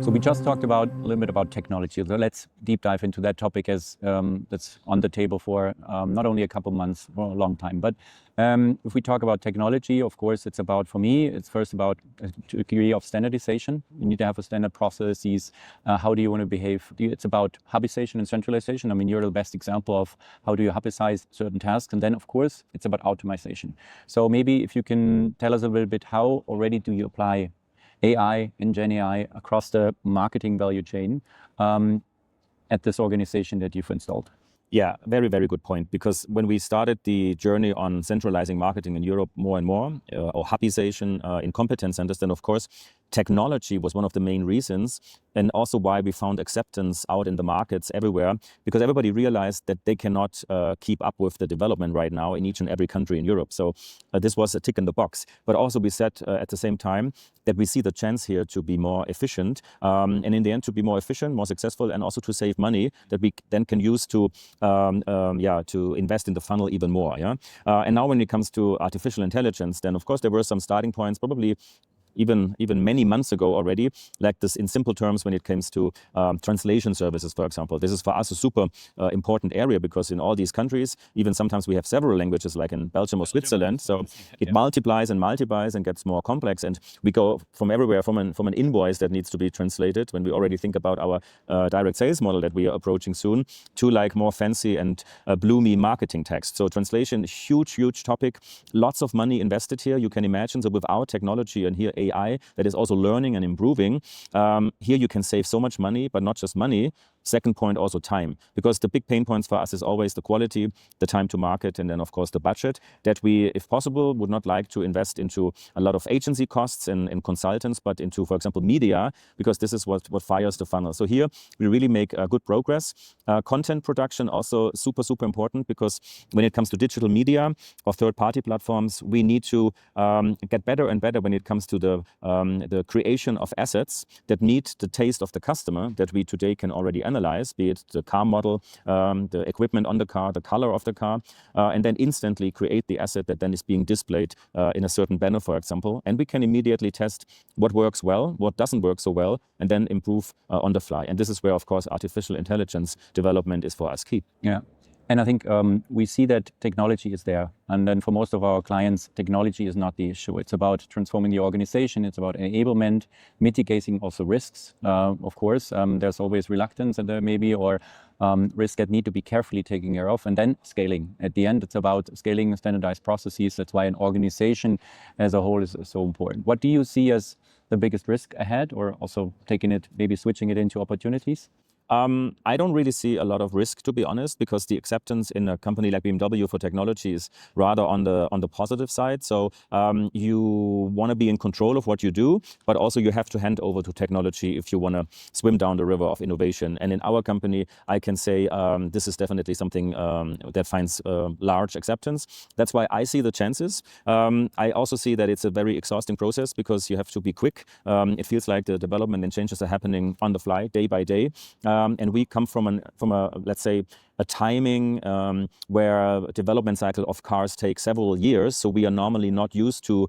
So we just talked about a little bit about technology. So let's deep dive into that topic as that's on the table for not only a couple months, for a long time. But if we talk about technology, of course, it's about, for me, it's first about a degree of standardization. You need to have a standard processes. How do you want to behave? It's about hubization and centralization. I mean, you're the best example of how do you hubize certain tasks. And then, of course, it's about automation. So maybe if you can tell us a little bit, how already do you apply AI and Gen AI across the marketing value chain at this organization that you've installed? Yeah, very, very good point. Because when we started the journey on centralizing marketing in Europe more and more, or hubization in competence centers, then of course, technology was one of the main reasons, and also why we found acceptance out in the markets everywhere, because everybody realized that they cannot keep up with the development right now in each and every country in Europe. So this was a tick in the box. But also we said at the same time that we see the chance here to be more efficient, and in the end to be more efficient, more successful, and also to save money that we then can use to to invest in the funnel even more. And now when it comes to artificial intelligence, then of course there were some starting points, probably even many months ago already, like this in simple terms when it comes to translation services, for example. This is for us a super important area, because in all these countries, even sometimes we have several languages, like in Belgium or Switzerland, so it multiplies and multiplies and gets more complex, and we go from everywhere, from an invoice that needs to be translated when we already think about our direct sales model that we are approaching soon, to like more fancy and bloomy marketing text. So translation, huge topic, lots of money invested here, you can imagine. So with our technology and here AI that is also learning and improving, here you can save so much money, but not just money. Second point, also time, because the big pain points for us is always the quality, the time to market, and then of course the budget that we, if possible, would not like to invest into a lot of agency costs and consultants, but into, for example, media, because this is what fires the funnel. So here we really make good progress. Content production also super important, because when it comes to digital media or third-party platforms, we need to get better and better when it comes to the creation of assets that meet the taste of the customer that we today can already analyze, be it the car model, the equipment on the car, the color of the car, and then instantly create the asset that then is being displayed in a certain banner, for example. And we can immediately test what works well, what doesn't work so well, and then improve on the fly. And this is where, of course, artificial intelligence development is for us key. Yeah. And I think we see that technology is there. And then for most of our clients, technology is not the issue. It's about transforming the organization. It's about enablement, mitigating also risks. Of course, there's always reluctance and there maybe, or risks that need to be carefully taken care of. And then scaling. At the end, it's about scaling standardized processes. That's why an organization as a whole is so important. What do you see as the biggest risk ahead, or also taking it, maybe switching it into opportunities? I don't really see a lot of risk, to be honest, because the acceptance in a company like BMW for technology is rather on the positive side. So you want to be in control of what you do, but also you have to hand over to technology if you want to swim down the river of innovation. And in our company, I can say this is definitely something that finds large acceptance. That's why I see the chances. I also see that it's a very exhausting process, because you have to be quick. It feels like the development and changes are happening on the fly, day by day. And we come from a let's say a timing where a development cycle of cars takes several years. So we are normally not used to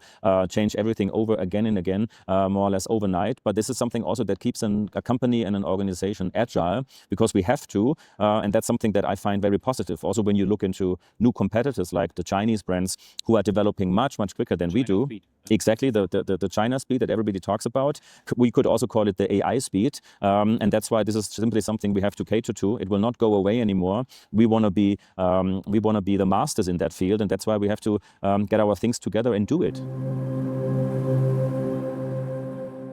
change everything over again and again, more or less overnight. But this is something also that keeps a company and an organization agile, because we have to. And that's something that I find very positive. Also, when you look into new competitors like the Chinese brands who are developing much quicker than we do. Exactly, the China speed that everybody talks about. We could also call it the AI speed. And that's why this is simply something we have to cater to. It will not go away anymore. We want to be the masters in that field, and that's why we have to get our things together and do it.